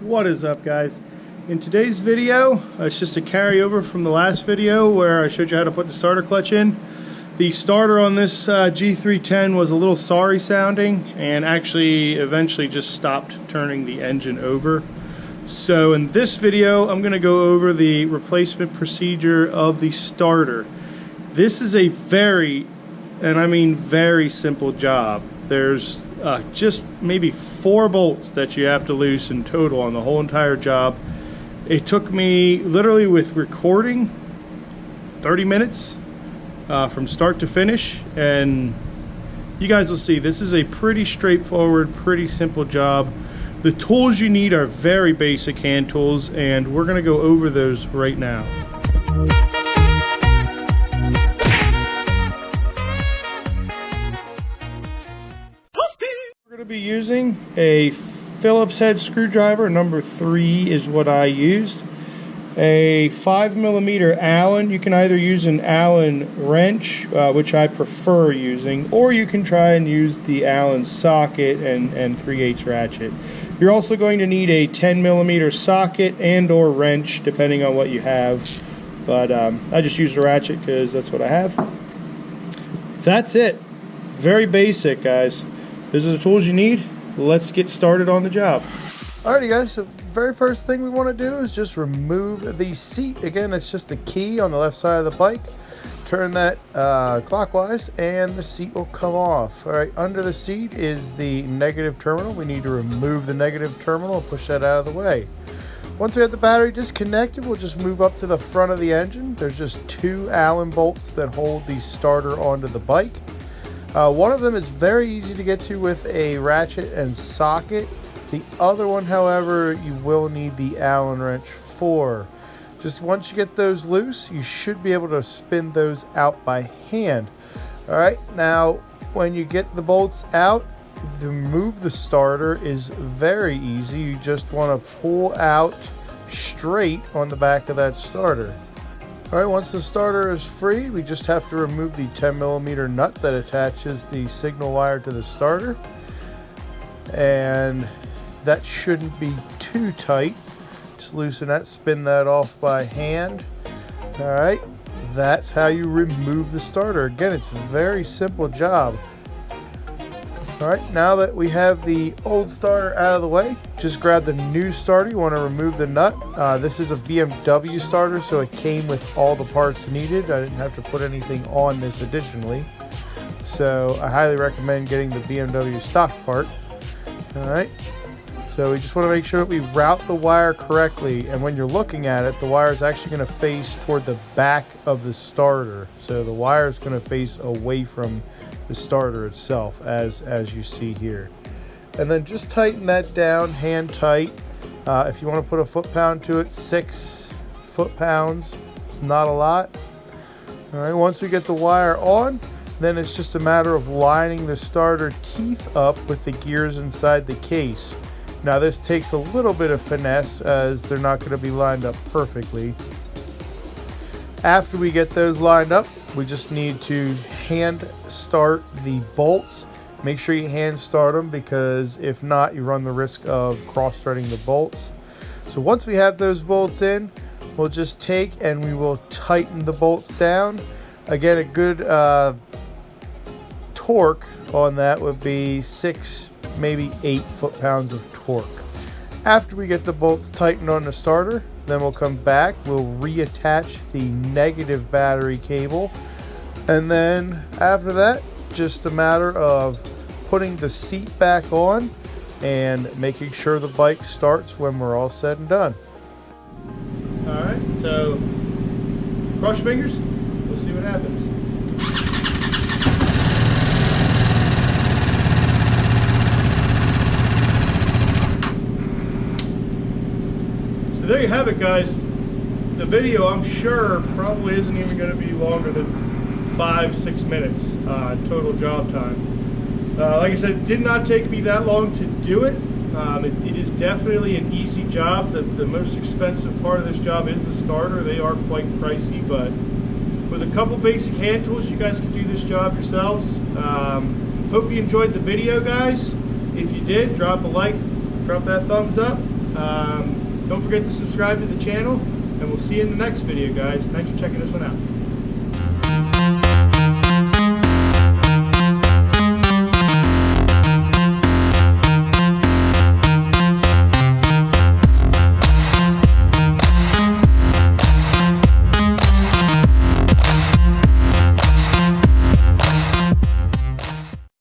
What is up, guys? In today's video, it's just a carryover from the last video where I showed you how to put the starter clutch in. The starter on this G310 was a little sorry sounding and actually eventually just stopped turning the engine over. So in this video, I'm going to go over the replacement procedure of the starter. This is a very, and I mean very simple job. There's just maybe 4 bolts that you have to loosen total on the whole entire job. It took me literally with recording 30 minutes from start to finish, and you guys will see this is a pretty straightforward, pretty simple job. The tools you need are very basic hand tools, and we're going to go over those right now. We're going to be using a Phillips head screwdriver. Number 3 is what I used. A 5mm Allen. You can either use an Allen wrench, which I prefer using, or you can try and use the Allen socket and 3/8 ratchet. You're also going to need a 10mm socket and or wrench, depending on what you have. But I just used a ratchet because that's what I have. That's it. Very basic, guys. These are the tools you need. Let's get started on the job. Alrighty, guys, so very first thing we want to do is just remove the seat. Again, it's just the key on the left side of the bike. Turn that clockwise and the seat will come off. Alright, under the seat is the negative terminal. We need to remove the negative terminal and push that out of the way. Once we have the battery disconnected, we'll just move up to the front of the engine. There's just 2 Allen bolts that hold the starter onto the bike. One of them is very easy to get to with a ratchet and socket. The other one, however, you will need the Allen wrench for. Just once you get those loose, you should be able to spin those out by hand. Alright, now when you get the bolts out, to remove the starter is very easy. You just want to pull out straight on the back of that starter. Alright, once the starter is free, we just have to remove the 10mm nut that attaches the signal wire to the starter. And that shouldn't be too tight. Just loosen that, spin that off by hand. Alright, that's how you remove the starter. Again, it's a very simple job. Alright, now that we have the old starter out of the way, just grab the new starter. You want to remove the nut. This is a BMW starter, so it came with all the parts needed. I didn't have to put anything on this additionally. So I highly recommend getting the BMW stock part. Alright, so we just want to make sure that we route the wire correctly, and when you're looking at it, the wire is actually going to face toward the back of the starter. So the wire is going to face away from the starter itself, as you see here. And then just tighten that down, hand tight. If you want to put a foot-pound to it, 6 foot-pounds. It's not a lot. Alright, once we get the wire on, then it's just a matter of lining the starter teeth up with the gears inside the case. Now this takes a little bit of finesse, as they're not going to be lined up perfectly. After we get those lined up, we just need to hand start the bolts. Make sure you hand start them, because if not, you run the risk of cross-threading the bolts. So once we have those bolts in, we'll just take and we will tighten the bolts down. Again, a good torque on that would be 6, maybe 8 foot-pounds of torque. After we get the bolts tightened on the starter, then we'll come back, we'll reattach the negative battery cable, and then after that, just a matter of putting the seat back on and making sure the bike starts when we're all said and done. Alright, so cross your fingers, let's see what happens. So there you have it, guys. The video, I'm sure, probably isn't even going to be longer than 5-6 minutes total job time. Like I said, it did not take me that long to do it. It is definitely an easy job. The most expensive part of this job is the starter. They are quite pricey, but with a couple basic hand tools, you guys can do this job yourselves. Hope you enjoyed the video, guys. If you did, drop a like, drop that thumbs up. Don't forget to subscribe to the channel, and we'll see you in the next video, guys. Thanks for checking this one out.